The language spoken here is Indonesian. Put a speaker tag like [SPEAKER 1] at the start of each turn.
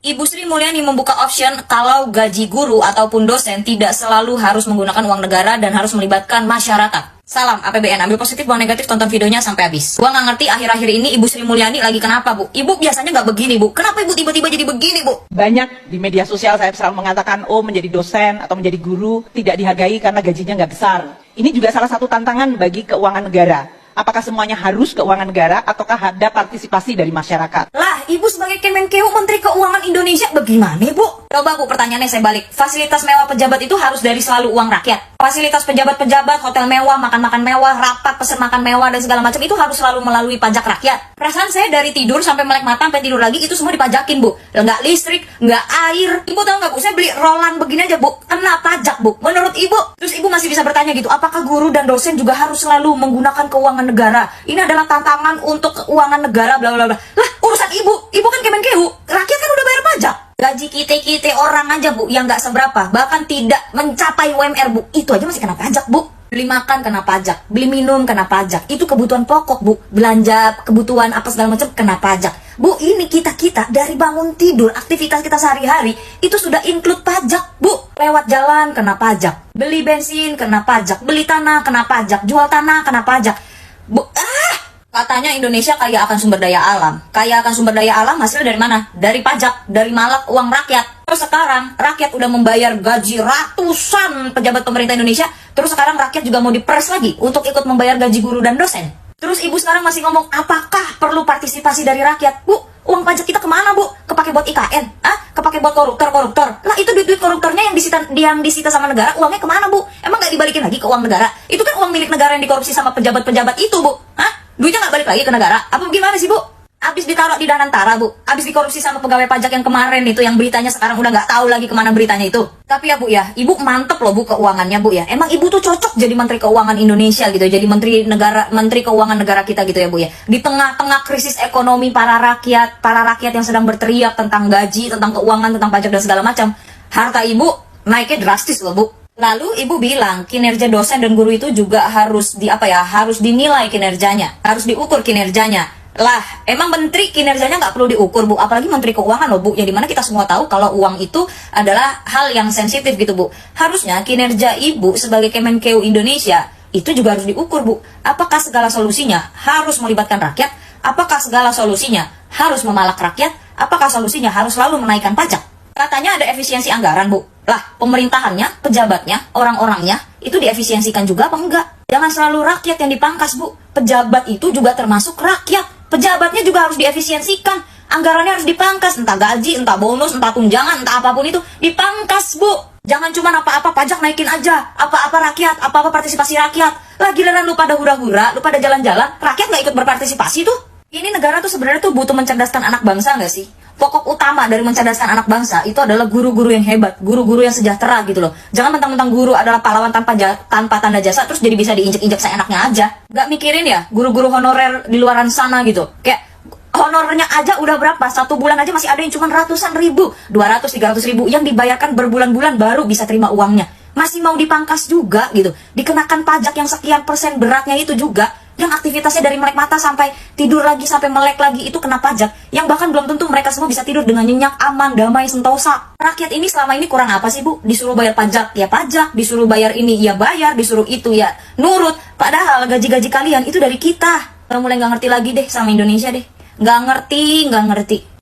[SPEAKER 1] Ibu Sri Mulyani membuka option kalau gaji guru ataupun dosen tidak selalu harus menggunakan uang negara dan harus melibatkan masyarakat. Salam APBN, ambil positif, buang negatif, tonton videonya sampai habis. Gua nggak ngerti akhir-akhir ini Ibu Sri Mulyani lagi kenapa, Bu? Ibu biasanya nggak begini, Bu. Kenapa Ibu tiba-tiba jadi begini, Bu?
[SPEAKER 2] Banyak di media sosial saya selalu mengatakan, oh menjadi dosen atau menjadi guru tidak dihargai karena gajinya nggak besar. Ini juga salah satu tantangan bagi keuangan negara. Apakah semuanya harus keuangan negara ataukah ada partisipasi dari masyarakat?
[SPEAKER 1] Lah, Ibu sebagai Kemenkeu, Menteri Keuangan Indonesia, bagaimana, Bu? Coba, Bu, pertanyaannya saya balik. Fasilitas mewah pejabat itu harus dari selalu uang rakyat. Fasilitas pejabat-pejabat, hotel mewah, makan-makan mewah, rapat, pesen makan mewah, dan segala macam itu harus selalu melalui pajak rakyat. Perasaan saya dari tidur sampai melek mata, sampai tidur lagi, itu semua dipajakin, Bu. Nggak listrik, nggak air. Ibu tahu nggak, Bu? Saya beli rolan begini aja, Bu. Kena pajak, Bu. Menurut Ibu. Terus Ibu masih bisa bertanya gitu, apakah guru dan dosen juga harus selalu menggunakan keuangan negara? Ini adalah tantangan untuk keuangan negara, bla bla bla. Lah, urusan Ibu kan Kemenkeu. Rakyat kan udah bayar pajak. Gaji kita orang aja, Bu, yang nggak seberapa, bahkan tidak mencapai UMR, Bu, itu aja masih kena pajak, Bu. Beli makan kena pajak, beli minum kena pajak, itu kebutuhan pokok, Bu. Belanja kebutuhan apa segala macam kena pajak. Bu, ini kita dari bangun tidur, aktivitas kita sehari-hari itu sudah include pajak, Bu. Lewat jalan kena pajak, beli bensin kena pajak, beli tanah kena pajak, jual tanah kena pajak. Bu, katanya Indonesia kaya akan sumber daya alam. Kaya akan sumber daya alam hasilnya dari mana? Dari pajak, dari malak uang rakyat. Terus sekarang rakyat udah membayar gaji ratusan pejabat pemerintah Indonesia. Terus sekarang rakyat juga mau diperes lagi untuk ikut membayar gaji guru dan dosen. Terus Ibu sekarang masih ngomong, apakah perlu partisipasi dari rakyat? Bu, uang pajak kita kemana, Bu? Kepake buat IKN? Kepake buat koruptor? Lah, itu duit-duit koruptornya yang disita sama negara, uangnya kemana, Bu? Emang nggak dibalikin lagi ke uang negara? Itu kan uang milik negara yang dikorupsi sama pejabat-pejabat itu, Bu. Duitnya nggak balik lagi ke negara? Apa gimana sih, Bu? Abis ditaruh di Danantara, Bu. Abis dikorupsi sama pegawai pajak yang kemarin itu, yang beritanya sekarang udah nggak tahu lagi kemana beritanya itu. Tapi ya, Bu, ya, Ibu mantep loh, Bu, keuangannya, Bu, ya. Emang Ibu tuh cocok jadi Menteri Keuangan Indonesia gitu, jadi Menteri Keuangan negara kita gitu ya, Bu, ya. Di tengah-tengah krisis ekonomi para rakyat yang sedang berteriak tentang gaji, tentang keuangan, tentang pajak dan segala macam, harta Ibu naiknya drastis loh, Bu. Lalu Ibu bilang kinerja dosen dan guru itu juga harus harus dinilai kinerjanya, harus diukur kinerjanya. Lah, emang menteri kinerjanya nggak perlu diukur, Bu, apalagi Menteri Keuangan loh, Bu, yang dimana kita semua tahu kalau uang itu adalah hal yang sensitif gitu, Bu. Harusnya kinerja Ibu sebagai Kemenkeu Indonesia itu juga harus diukur, Bu. Apakah segala solusinya harus melibatkan rakyat? Apakah segala solusinya harus memalak rakyat? Apakah solusinya harus selalu menaikkan pajak? Katanya ada efisiensi anggaran, Bu. Lah, pemerintahannya, pejabatnya, orang-orangnya, itu diefisiensikan juga apa enggak? Jangan selalu rakyat yang dipangkas, Bu. Pejabat itu juga termasuk rakyat. Pejabatnya juga harus diefisiensikan. Anggarannya harus dipangkas, entah gaji, entah bonus, entah tunjangan, entah apapun itu. Dipangkas, Bu. Jangan cuma apa-apa pajak naikin aja. Apa-apa rakyat, apa-apa partisipasi rakyat. Lah, giliran lu pada hura-hura, lu pada jalan-jalan, rakyat nggak ikut berpartisipasi tuh. Ini negara tuh sebenarnya tuh butuh mencerdaskan anak bangsa nggak sih? Pokok utama dari mencerdaskan anak bangsa itu adalah guru-guru yang hebat, guru-guru yang sejahtera gitu loh. Jangan mentang-mentang guru adalah pahlawan tanpa tanda jasa terus jadi bisa diinjek-injek seenaknya aja. Gak mikirin ya guru-guru honorer di luaran sana gitu. Kayak honornya aja udah berapa? 1 bulan aja masih ada yang cuma ratusan ribu, 200-300 ribu yang dibayarkan berbulan-bulan baru bisa terima uangnya. Masih mau dipangkas juga gitu. Dikenakan pajak yang sekian persen beratnya itu juga. Yang aktivitasnya dari melek mata sampai tidur lagi, sampai melek lagi, itu kena pajak. Yang bahkan belum tentu mereka semua bisa tidur dengan nyenyak, aman, damai, sentosa. Rakyat ini selama ini kurang apa sih, Bu? Disuruh bayar pajak, ya pajak. Disuruh bayar ini, ya bayar. Disuruh itu, ya nurut. Padahal gaji-gaji kalian itu dari kita. Udah mulai nggak ngerti lagi deh sama Indonesia deh. Nggak ngerti.